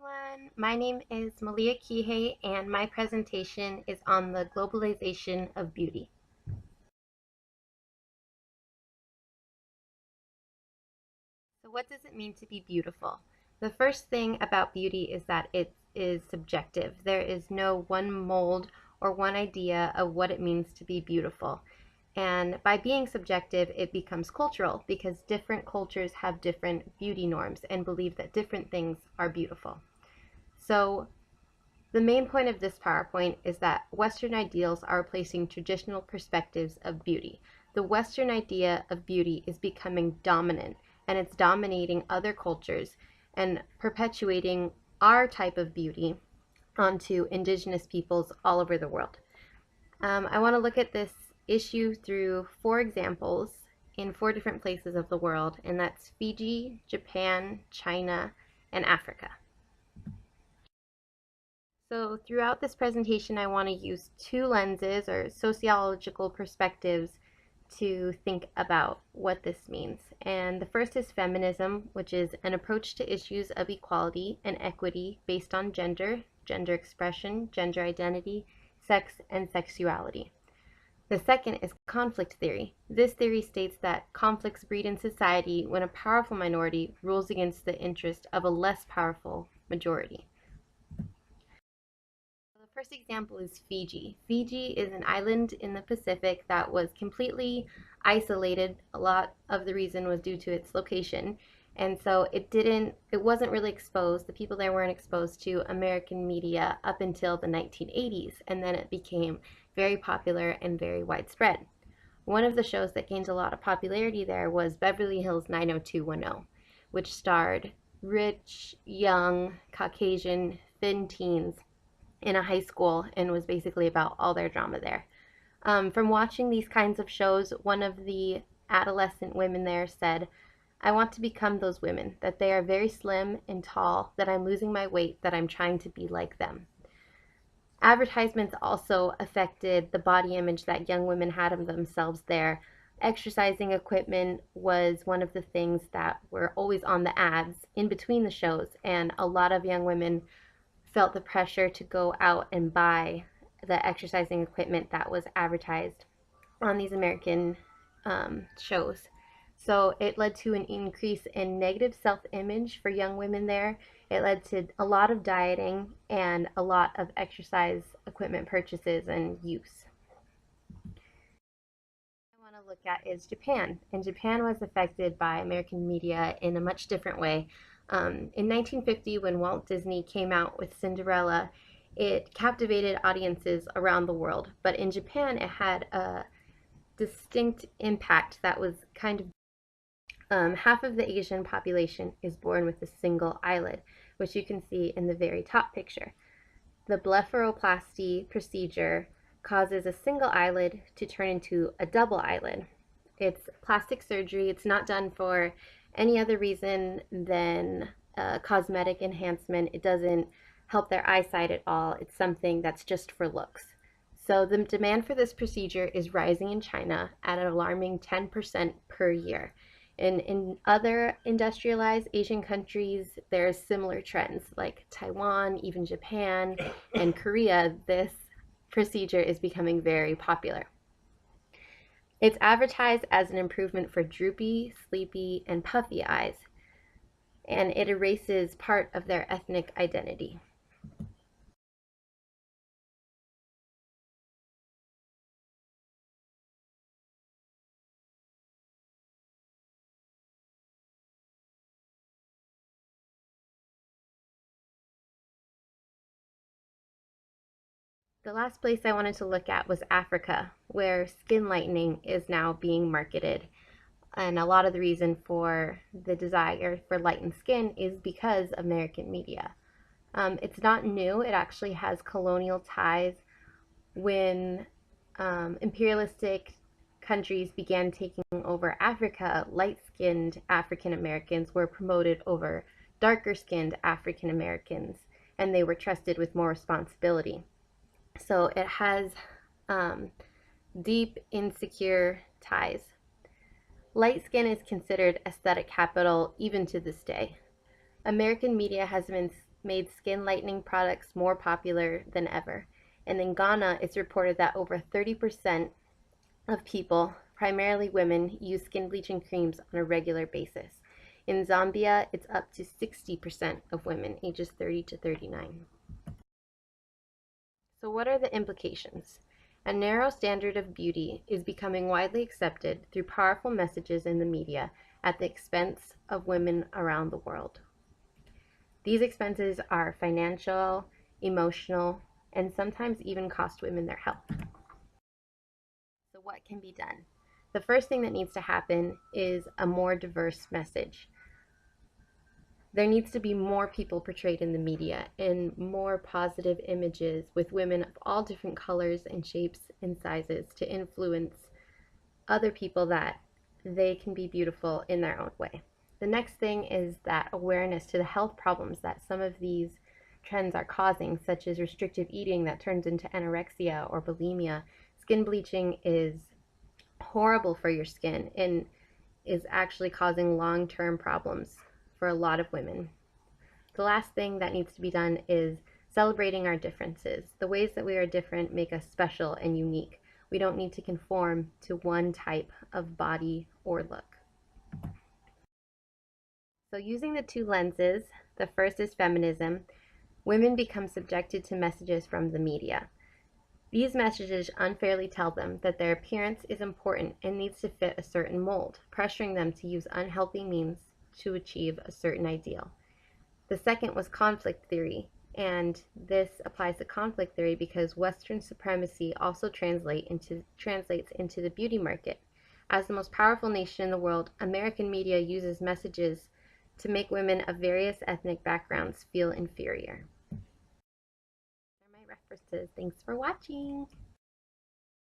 Everyone, my name is Malia Kihei and my presentation is on the globalization of beauty. So what does it mean to be beautiful? The first thing about beauty is that it is subjective. There is no one mold or one idea of what it means to be beautiful. And by being subjective, it becomes cultural because different cultures have different beauty norms and believe that different things are beautiful. So the main point of this PowerPoint is that Western ideals are replacing traditional perspectives of beauty. The Western idea of beauty is becoming dominant, and it's dominating other cultures and perpetuating our type of beauty onto indigenous peoples all over the world. I want to look at this issue through 4 examples in 4 different places of the world, and that's Fiji, Japan, China, and Africa. So throughout this presentation, I want to use 2 lenses or sociological perspectives to think about what this means. And the first is feminism, which is an approach to issues of equality and equity based on gender, gender expression, gender identity, sex, and sexuality. The second is conflict theory. This theory states that conflicts breed in society when a powerful minority rules against the interest of a less powerful majority. The first example is Fiji. Fiji is an island in the Pacific that was completely isolated. A lot of the reason was due to its location. And so it wasn't really exposed, the people there weren't exposed to American media up until the 1980s, and then it became very popular and very widespread. One of the shows that gained a lot of popularity there was Beverly Hills 90210, which starred rich, young, Caucasian, thin teens in a high school and was basically about all their drama there. From watching these kinds of shows, one of the adolescent women there said, "I want to become those women, that they are very slim and tall, that I'm losing my weight, that I'm trying to be like them." Advertisements also affected the body image that young women had of themselves there. Exercising equipment was one of the things that were always on the ads in between the shows, and a lot of young women felt the pressure to go out and buy the exercising equipment that was advertised on these American shows. So it led to an increase in negative self-image for young women there. It led to a lot of dieting and a lot of exercise equipment purchases and use. I want to look at is Japan. And Japan was affected by American media in a much different way. In 1950, when Walt Disney came out with Cinderella, it captivated audiences around the world. But in Japan, it had a distinct impact that was kind of half of the Asian population is born with a single eyelid, which you can see in the very top picture. The blepharoplasty procedure causes a single eyelid to turn into a double eyelid. It's plastic surgery. It's not done for any other reason than cosmetic enhancement. It doesn't help their eyesight at all. It's something that's just for looks. So the demand for this procedure is rising in China at an alarming 10% per year. And in other industrialized Asian countries, there's similar trends like Taiwan, even Japan, and Korea. This procedure is becoming very popular. It's advertised as an improvement for droopy, sleepy, and puffy eyes, and it erases part of their ethnic identity. The last place I wanted to look at was Africa, where skin lightening is now being marketed. And a lot of the reason for the desire for lightened skin is because of American media. It's not new, it actually has colonial ties. When imperialistic countries began taking over Africa, light-skinned African Americans were promoted over darker-skinned African Americans, and they were trusted with more responsibility. So it has deep, insecure ties. Light skin is considered aesthetic capital even to this day. American media has been made skin lightening products more popular than ever. And in Ghana, it's reported that over 30% of people, primarily women, use skin bleaching creams on a regular basis. In Zambia, it's up to 60% of women ages 30 to 39. So, what are the implications? A narrow standard of beauty is becoming widely accepted through powerful messages in the media at the expense of women around the world. These expenses are financial, emotional, and sometimes even cost women their health. So, what can be done? The first thing that needs to happen is a more diverse message. There needs to be more people portrayed in the media and more positive images with women of all different colors and shapes and sizes to influence other people that they can be beautiful in their own way. The next thing is that awareness to the health problems that some of these trends are causing, such as restrictive eating that turns into anorexia or bulimia. Skin bleaching is horrible for your skin and is actually causing long term problems for a lot of women. The last thing that needs to be done is celebrating our differences. The ways that we are different make us special and unique. We don't need to conform to one type of body or look. So, using the two lenses, the first is feminism. Women become subjected to messages from the media. These messages unfairly tell them that their appearance is important and needs to fit a certain mold, pressuring them to use unhealthy means to achieve a certain ideal. The second was conflict theory, and this applies to conflict theory because Western supremacy also translates into the beauty market. As the most powerful nation in the world, American media uses messages to make women of various ethnic backgrounds feel inferior. Those are my references. Thanks for watching.